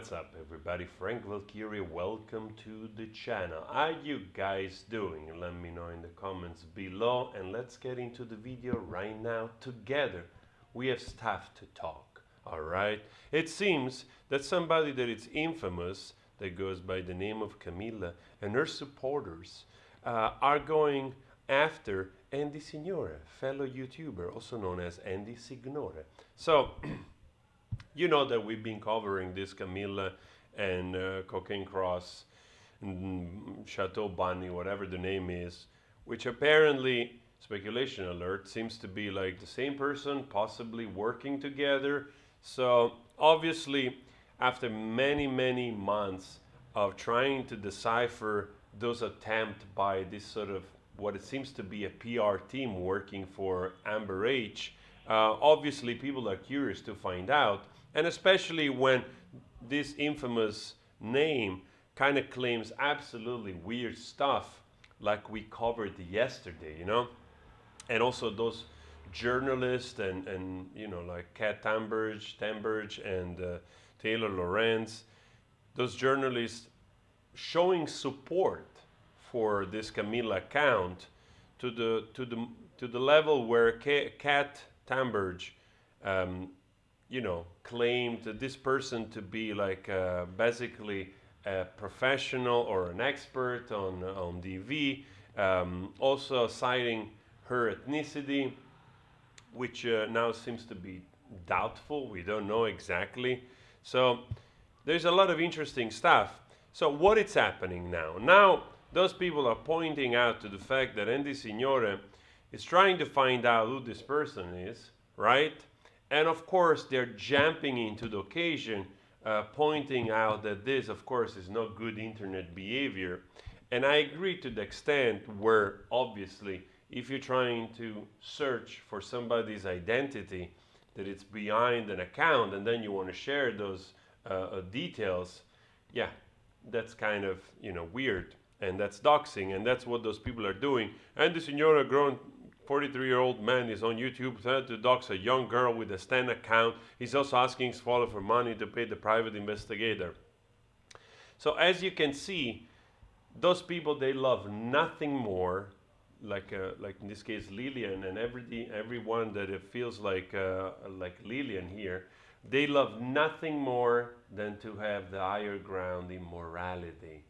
What's up everybody, Frank Valkyrie, welcome to the channel. How you guys doing? Let me know in the comments below and let's get into the video right now together. We have stuff to talk, alright? It seems that somebody that is infamous, that goes by the name of Kamilla, and her supporters are going after Andy Signore, fellow YouTuber, also known as Andy Signore. So, you know that we've been covering this Kamilla and Cocaine Cross, Chateau Bunny, whatever the name is, which apparently, speculation alert, seems to be like the same person, possibly working together. So obviously, after many months of trying to decipher those attempts by this sort of what it seems to be a PR team working for Amber H, obviously people are curious to find out, and especially when this infamous name kind of claims absolutely weird stuff like we covered yesterday, you know? And also those journalists and you know, like Kat Tamberge and Taylor Lorenz, those journalists showing support for this Kamilla account to the level where Kat Tamberge you know, claimed this person to be like basically a professional or an expert on DV, also citing her ethnicity, which now seems to be doubtful. We don't know exactly. So there's a lot of interesting stuff. So what is happening now? Now those people are pointing out to the fact that Andy Signore is trying to find out who this person is, right? And of course, they're jumping into the occasion, pointing out that this, of course, is not good internet behavior. And I agree to the extent where, obviously, if you're trying to search for somebody's identity, that it's behind an account, and then you want to share those details, yeah, that's kind of, you know, weird. And that's doxing, and that's what those people are doing. And the Signore, grown 43-year-old man, is on YouTube trying to dox a young girl with a Stan account. He's also asking his follower for money to pay the private investigator. So as you can see, those people, they love nothing more, like in this case Lillian, and everyone that it feels like Lillian here, they love nothing more than to have the higher ground in morality,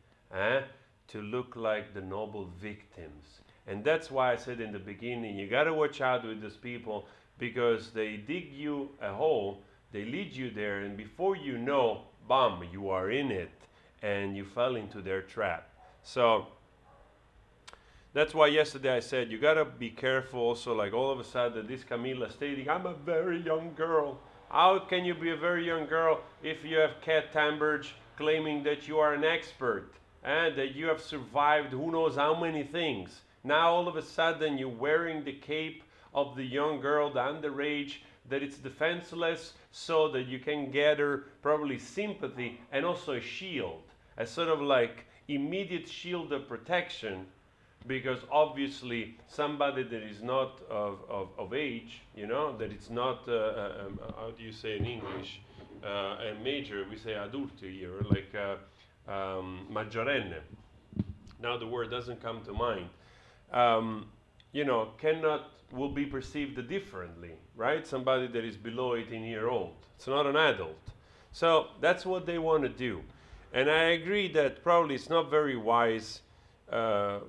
to look like the noble victims. And that's why I said in the beginning, you gotta watch out with these people, because they dig you a hole, they lead you there, and before you know, bam, you are in it, and you fell into their trap. So that's why yesterday I said, you gotta be careful also, like all of a sudden this Kamilla stating, I'm a very young girl. How can you be a very young girl if you have Kat Tamberge claiming that you are an expert, and that you have survived who knows how many things? Now all of a sudden you're wearing the cape of the young girl, the underage, that it's defenseless, so that you can gather probably sympathy and also a shield, a sort of like immediate shield of protection, because obviously somebody that is not of age, you know, that it's not, how do you say in English, a major, we say adulto here, like maggiorenne. Now the word doesn't come to mind. You know, will be perceived differently, right? Somebody that is below 18 years old. It's not an adult. So that's what they want to do. And I agree that probably it's not very wise of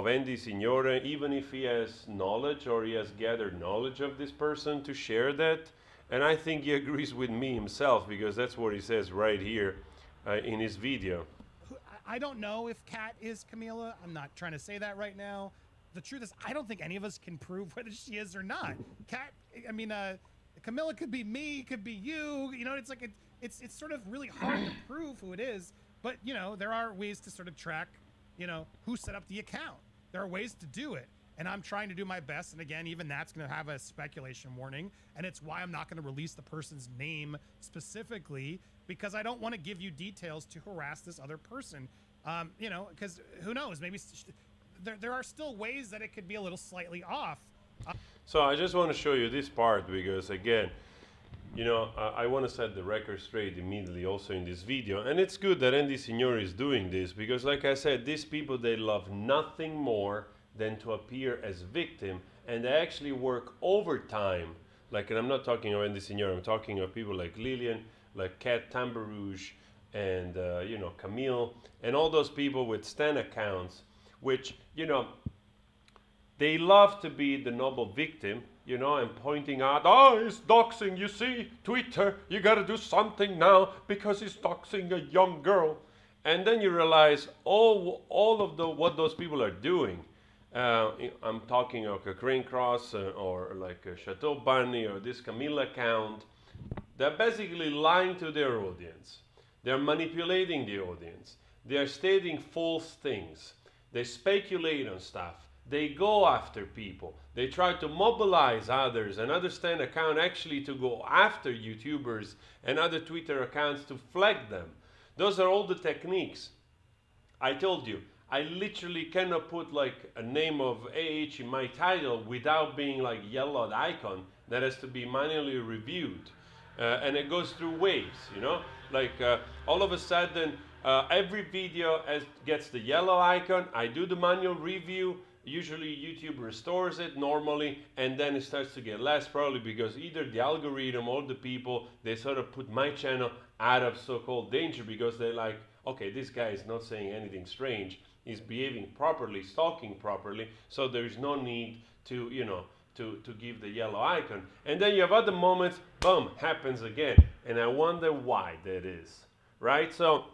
Andy Signore, even if he has knowledge or he has gathered knowledge of this person, to share that. And I think he agrees with me himself, because that's what he says right here in his video. I don't know if Kat is Kamilla. I'm not trying to say that right now. The truth is, I don't think any of us can prove whether she is or not. Kat, I mean, Kamilla could be me, could be you. You know, it's like it's sort of really hard to prove who it is. But you know, there are ways to sort of track, you know, who set up the account. There are ways to do it, and I'm trying to do my best. And again, even that's going to have a speculation warning, and it's why I'm not going to release the person's name specifically, because I don't want to give you details to harass this other person. You know, because who knows? Maybe there are still ways that it could be a little slightly off. So I just want to show you this part, because again, you know, I want to set the record straight immediately also in this video. And it's good that Andy Signore is doing this because, like I said, these people, they love nothing more than to appear as victim, and they actually work overtime. Like, and I'm not talking of Andy Signore, I'm talking of people like Lillian, like Kat Tambarouge, and, you know, Camille, and all those people with Stan accounts, which, you know, they love to be the noble victim, you know, and pointing out, oh, he's doxing, you see, Twitter, you gotta do something now because he's doxing a young girl. And then you realize all of what those people are doing. I'm talking of a Crane Cross or like a Chateau Bunny or this Kamilla account. They're basically lying to their audience. They're manipulating the audience. They're stating false things. They speculate on stuff. They go after people. They try to mobilize others and understand account actually to go after YouTubers and other Twitter accounts to flag them. Those are all the techniques. I told you, I literally cannot put like a name of AH in my title without being like yellowed icon that has to be manually reviewed. And it goes through waves, you know? Like all of a sudden, every video gets the yellow icon. I do the manual review. Usually YouTube restores it normally, and then it starts to get less, probably because either the algorithm or the people, they sort of put my channel out of so-called danger because they're like, okay, this guy is not saying anything strange. He's behaving properly, stalking properly, so there's no need to, you know, to give the yellow icon. And then you have other moments, boom, happens again. And I wonder why that is, right? So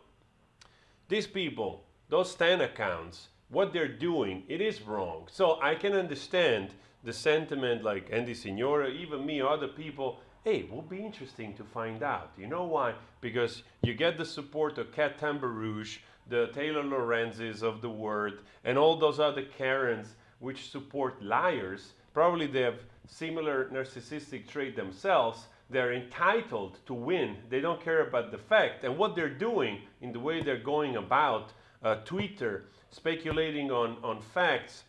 these people, those Stan accounts, what they're doing, it is wrong. So I can understand the sentiment like Andy Signore, even me, other people, hey, it will be interesting to find out. You know why? Because you get the support of Kat Tambarouge, the Taylor Lorenzis of the world, and all those other Karens which support liars. Probably they have similar narcissistic trait themselves. They're entitled to win. They don't care about the fact. And what they're doing in the way they're going about Twitter, speculating on facts,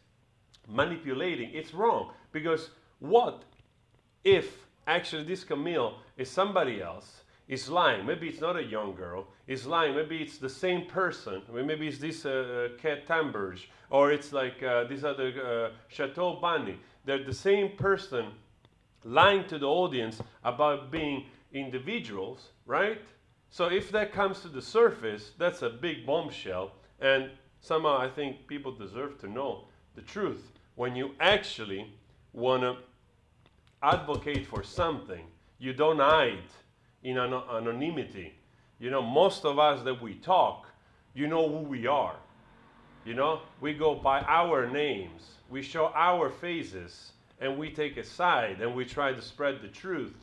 manipulating, it's wrong. Because what if actually this Camille is somebody else, is lying? Maybe it's not a young girl, is lying. Maybe it's the same person. Maybe it's this Kat Tambarouge, or it's like this other Chateau Bunny. They're the same person lying to the audience about being individuals, right? So if that comes to the surface, that's a big bombshell. And somehow I think people deserve to know the truth. When you actually want to advocate for something, you don't hide in anonymity. You know, most of us that we talk, you know who we are. You know, we go by our names, we show our faces, and we take a side, and we try to spread the truth.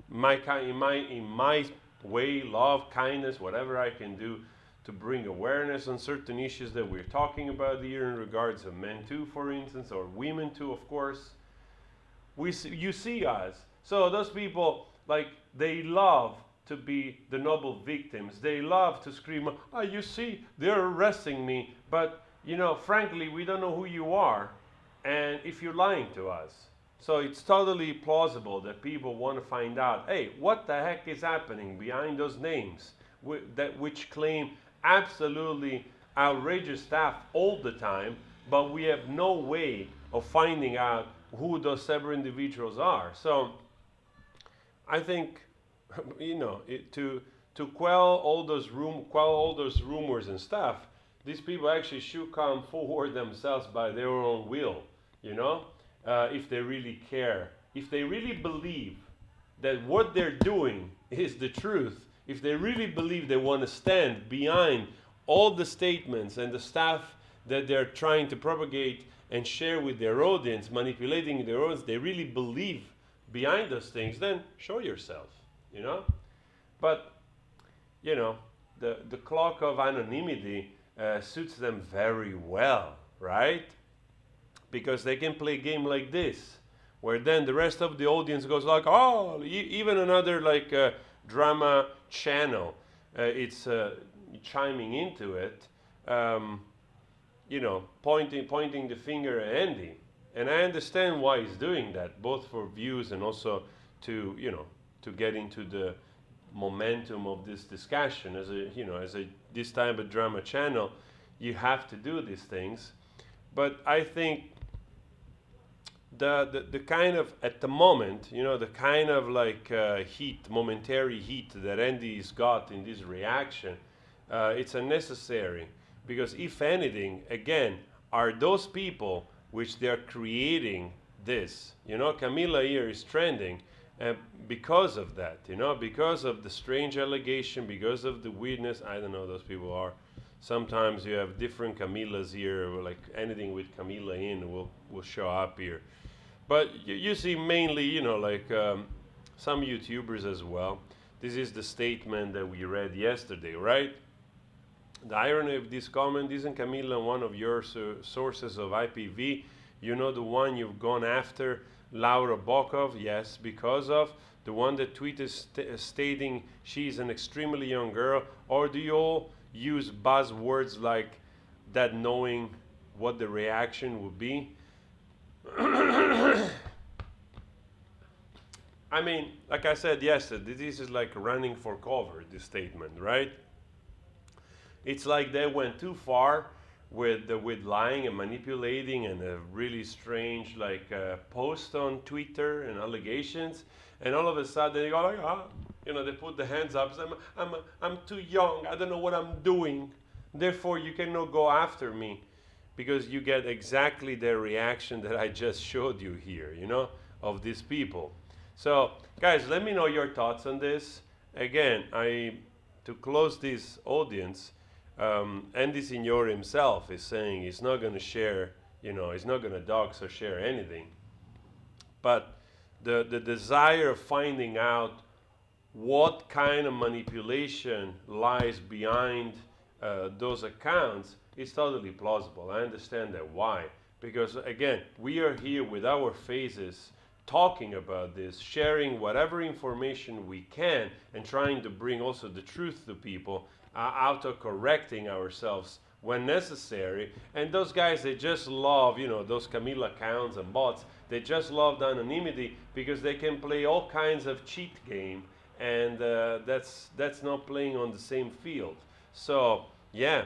In my way, love, kindness, whatever I can do to bring awareness on certain issues that we're talking about here in regards of men too, for instance, or women too, of course. You see us. So those people, like, they love to be the noble victims. They love to scream, oh, you see, they're arresting me. But, you know, frankly, we don't know who you are, and if you're lying to us. So it's totally plausible that people want to find out, hey, what the heck is happening behind those names which claim absolutely outrageous stuff all the time, but we have no way of finding out who those several individuals are. So I think, you know, to quell all those rumors and stuff, these people actually should come forward themselves by their own will, you know, if they really care, if they really believe that what they're doing is the truth, if they really believe they want to stand behind all the statements and the stuff that they're trying to propagate and share with their audience, manipulating their audience, they really believe behind those things, then show yourself, you know. But, you know, the clock of anonymity suits them very well, right? Because they can play a game like this, where then the rest of the audience goes like, oh, even another like drama channel, it's chiming into it, you know, pointing the finger at Andy. And I understand why he's doing that, both for views and also to, you know, to get into the momentum of this discussion. As a, you know, as a this type of drama channel, you have to do these things. But I think the kind of, at the moment, you know, the kind of like heat, momentary heat that Andy's got in this reaction, it's unnecessary, because if anything, again, are those people which they're creating this. You know, Kamilla here is trending because of that, you know, because of the strange allegation, because of the weirdness. I don't know who those people are. Sometimes you have different Kamillas here, like anything with Kamilla in will show up here. But you see mainly, you know, like some YouTubers as well. This is the statement that we read yesterday, right? The irony of this comment, isn't Kamilla one of your sources of IPV? You know, the one you've gone after, Laura Bokov? Yes, because of the one that tweeted stating she's an extremely young girl? Or do you all use buzzwords like that knowing what the reaction would be? I mean, like I said yesterday, this is like running for cover, this statement, right? It's like they went too far with lying and manipulating and a really strange like post on Twitter and allegations, and all of a sudden they go like, you know, they put the hands up, say, I'm too young, I don't know what I'm doing, therefore you cannot go after me, because you get exactly the reaction that I just showed you here, you know, of these people. So guys, let me know your thoughts on this. Again, to close this audience, Andy Signore himself is saying he's not going to share, you know, he's not going to dox or share anything. But the desire of finding out what kind of manipulation lies behind those accounts is totally plausible. I understand that. Why? Because again, we are here with our faces talking about this, sharing whatever information we can, and trying to bring also the truth to people, auto-correcting ourselves when necessary. And those guys, they just love, you know, those Kamilla accounts and bots, they just love the anonymity because they can play all kinds of cheat game, and that's not playing on the same field. So yeah,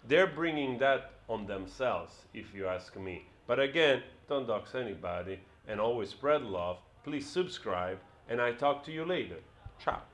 they're bringing that on themselves, if you ask me. But again, don't dox anybody, and always spread love. Please subscribe, and I talk to you later. Ciao.